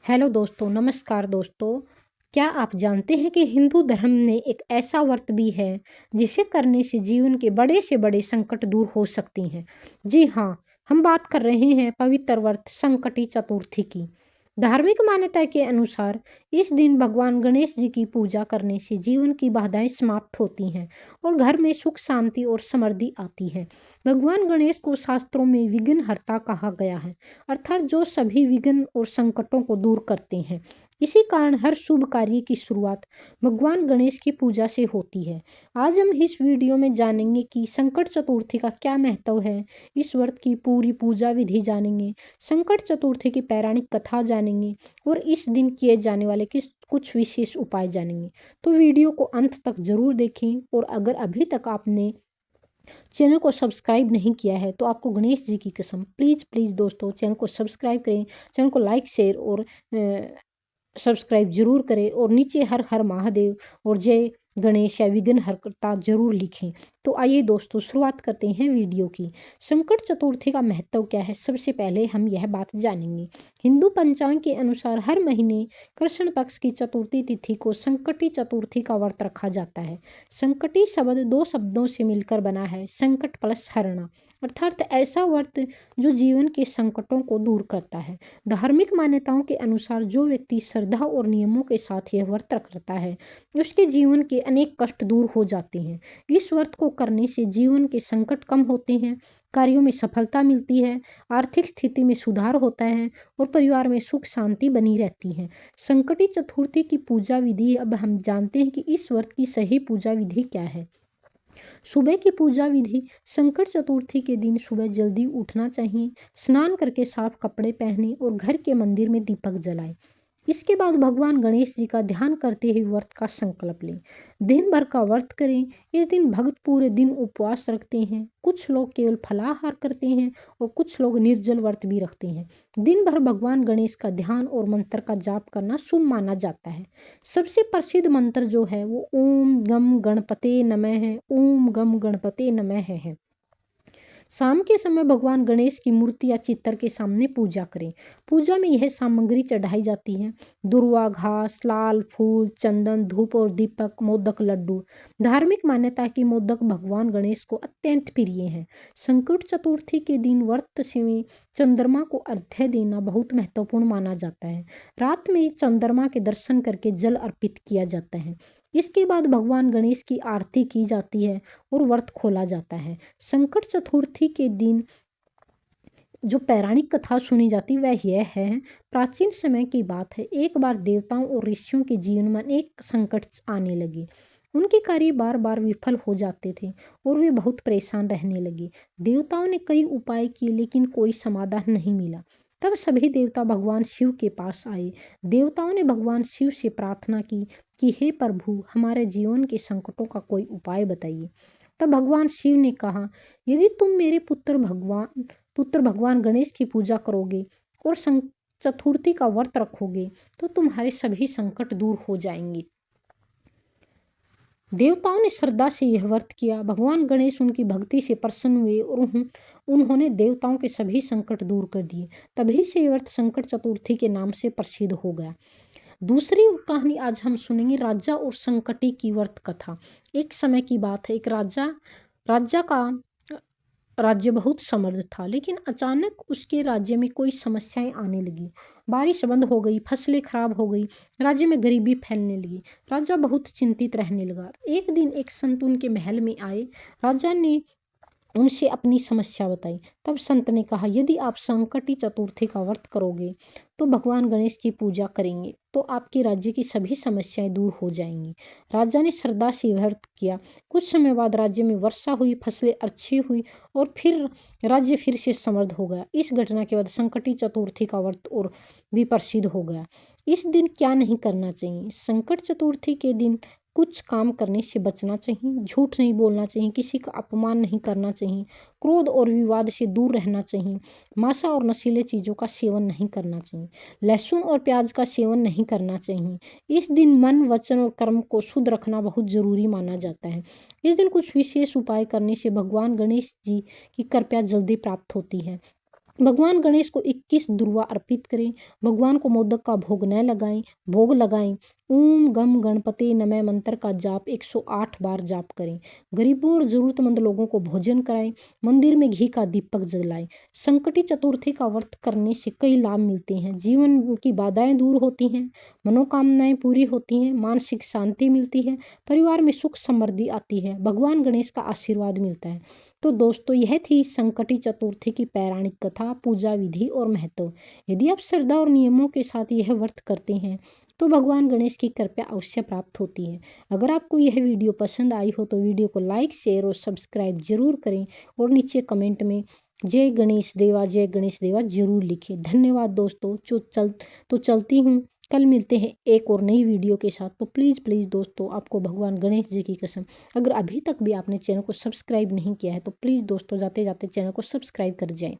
Hello दोस्तों, नमस्कार दोस्तों। क्या आप जानते हैं कि हिंदू धर्म में एक ऐसा व्रत भी है जिसे करने से जीवन के बड़े से बड़े संकट दूर हो सकती हैं। जी हाँ, हम बात कर रहे हैं पवित्र व्रत संकटी चतुर्थी की। धार्मिक मान्यता के अनुसार इस दिन भगवान गणेश जी की पूजा करने से जीवन की बाधाएं समाप्त होती हैं और घर में सुख शांति और समृद्धि आती है। भगवान गणेश को शास्त्रों में विघ्नहर्ता कहा गया है, अर्थात जो सभी विघ्न और संकटों को दूर करते हैं। इसी कारण हर शुभ कार्य की शुरुआत भगवान गणेश की पूजा से होती है। आज हम इस वीडियो में जानेंगे कि संकट चतुर्थी का क्या महत्व है, इस व्रत की पूरी पूजा विधि जानेंगे, संकट चतुर्थी की पौराणिक कथा जानेंगे और इस दिन किए जाने वाले कुछ विशेष उपाय जानेंगे। तो वीडियो को अंत तक जरूर देखें और अगर अभी तक आपने चैनल को सब्सक्राइब नहीं किया है तो आपको गणेश जी की कसम प्लीज़ प्लीज़ दोस्तों चैनल को सब्सक्राइब करें, चैनल को लाइक शेयर और सब्सक्राइब जरूर करें और नीचे हर हर महादेव और जय गणेश या विघ्नहर्ता जरूर लिखें। तो आइए दोस्तों शुरुआत करते हैं वीडियो की। संकट चतुर्थी का महत्व क्या है, सबसे पहले हम यह बात जानेंगे। हिंदू पंचांग के अनुसार हर महीने कृष्ण पक्ष की चतुर्थी तिथि को संकटी चतुर्थी का व्रत रखा जाता है। संकटी शब्द दो शब्दों से मिलकर बना है, संकट प्लस हरणा, अर्थात ऐसा व्रत जो जीवन के संकटों को दूर करता है। धार्मिक मान्यताओं के अनुसार जो व्यक्ति श्रद्धा और नियमों के साथ यह व्रत रखता है उसके जीवन के अनेक कष्ट दूर हो जाते हैं। इस व्रत को करने से जीवन के संकट कम होते हैं, कार्यों में सफलता मिलती है, आर्थिक स्थिति में सुधार होता है और परिवार में सुख शांति बनी रहती है। संकटी चतुर्थी की पूजा विधि, अब हम जानते हैं कि इस व्रत की सही पूजा विधि क्या है। सुबह की पूजा विधि, संकट चतुर्थी के दिन सुबह जल्दी उठना चाहिए, स्नान करके साफ कपड़े पहने और घर के मंदिर में दीपक जलाएं। इसके बाद भगवान गणेश जी का ध्यान करते हुए व्रत का संकल्प लें। दिन भर का व्रत करें। इस दिन भक्त पूरे दिन उपवास रखते हैं, कुछ लोग केवल फलाहार करते हैं और कुछ लोग निर्जल व्रत भी रखते हैं। दिन भर भगवान गणेश का ध्यान और मंत्र का जाप करना शुभ माना जाता है। सबसे प्रसिद्ध मंत्र जो है वो ओम गम गणपते नमः है, ओम गम गणपते नमः है। शाम के समय भगवान गणेश की मूर्ति या चित्र के सामने पूजा करें। पूजा में यह सामग्री चढ़ाई जाती है: दुर्वा घास, लाल फूल, चंदन, धूप और दीपक, मोदक, लड्डू। धार्मिक मान्यता है कि मोदक भगवान गणेश को अत्यंत प्रिय हैं। संकट चतुर्थी के दिन व्रत में चंद्रमा को अर्घ्य देना बहुत महत्वपूर्ण माना जाता है। रात में चंद्रमा के दर्शन करके जल अर्पित किया जाता है। इसके बाद भगवान गणेश की आरती की जाती है और व्रत खोला जाता है। संकट चतुर्थी के दिन जो पौराणिक कथा सुनी जाती वह यह है: प्राचीन समय की बात है, एक बार देवताओं और ऋषियों के जीवन में अनेक संकट आने लगे। उनके कार्य बार बार विफल हो जाते थे और वे बहुत परेशान रहने लगे। देवताओं ने कई उपाय किए लेकिन कोई समाधान नहीं मिला। तब सभी देवता भगवान शिव के पास आए। देवताओं ने भगवान शिव से प्रार्थना की कि हे प्रभु, हमारे जीवन के संकटों का कोई उपाय बताइए। तब भगवान शिव ने कहा, यदि तुम मेरे पुत्र भगवान गणेश की पूजा करोगे और चतुर्थी का व्रत रखोगे तो तुम्हारे सभी संकट दूर हो जाएंगे। देवताओं ने श्रद्धा से यह व्रत किया। भगवान गणेश उनकी भक्ति से प्रसन्न हुए और उन्होंने देवताओं के सभी संकट दूर कर दिए। तभी से यह व्रत संकट चतुर्थी के नाम से प्रसिद्ध हो गया। दूसरी कहानी आज हम सुनेंगे, राजा और संकटी की व्रत कथा। एक समय की बात है, एक राजा का राज्य बहुत समृद्ध था, लेकिन अचानक उसके राज्य में कोई समस्याएं आने लगी। बारिश बंद हो गई, फसलें खराब हो गई, राज्य में गरीबी फैलने लगी। राजा बहुत चिंतित रहने लगा। एक दिन एक संत उनके महल में आए। राजा ने उनसे अपनी समस्या बताई। तब संत ने कहा, यदि आप संकटी चतुर्थी का व्रत करोगे तो भगवान गणेश की पूजा करेंगे तो आपके राज्य की सभी समस्याएं दूर हो जाएंगी। राजा ने श्रद्धा से व्रत किया। कुछ समय बाद राज्य में वर्षा हुई, फसलें अच्छी हुई और फिर राज्य फिर से समृद्ध हो गया। इस घटना के बाद संकटी चतुर्थी का व्रत और भी प्रसिद्ध हो गया। इस दिन क्या नहीं करना चाहिए? संकट चतुर्थी के दिन कुछ काम करने से बचना चाहिए, झूठ नहीं बोलना चाहिए, किसी का अपमान नहीं करना चाहिए, क्रोध और विवाद से दूर रहना चाहिए, मांसा और नशीले चीज़ों का सेवन नहीं करना चाहिए, लहसुन और प्याज का सेवन नहीं करना चाहिए। इस दिन मन, वचन और कर्म को शुद्ध रखना बहुत जरूरी माना जाता है। इस दिन कुछ विशेष उपाय करने से भगवान गणेश जी की कृपा जल्दी प्राप्त होती है। भगवान गणेश को 21 दुर्वा अर्पित करें। भगवान को मोदक का भोग लगाएं। ओम गम गणपति नमः मंत्र का जाप 108 बार जाप करें। गरीबों और जरूरतमंद लोगों को भोजन कराएं। मंदिर में घी का दीपक जलाएं। संकटी चतुर्थी का व्रत करने से कई लाभ मिलते हैं। जीवन की बाधाएं दूर होती हैं, मनोकामनाएं पूरी होती हैं, मानसिक शांति मिलती है, परिवार में सुख समृद्धि आती है, भगवान गणेश का आशीर्वाद मिलता है। तो दोस्तों, यह थी संकटी चतुर्थी की पौराणिक कथा, पूजा विधि और महत्व। यदि आप श्रद्धा और नियमों के साथ यह व्रत करते हैं तो भगवान गणेश की कृपा अवश्य प्राप्त होती है। अगर आपको यह वीडियो पसंद आई हो तो वीडियो को लाइक, शेयर और सब्सक्राइब जरूर करें और नीचे कमेंट में जय गणेश देवा जरूर लिखें। धन्यवाद दोस्तों। तो चलती हूँ, कल मिलते हैं एक और नई वीडियो के साथ। तो प्लीज़ दोस्तों, आपको भगवान गणेश जी की कसम, अगर अभी तक भी आपने चैनल को सब्सक्राइब नहीं किया है तो प्लीज़ दोस्तों, जाते जाते चैनल को सब्सक्राइब कर जाएं।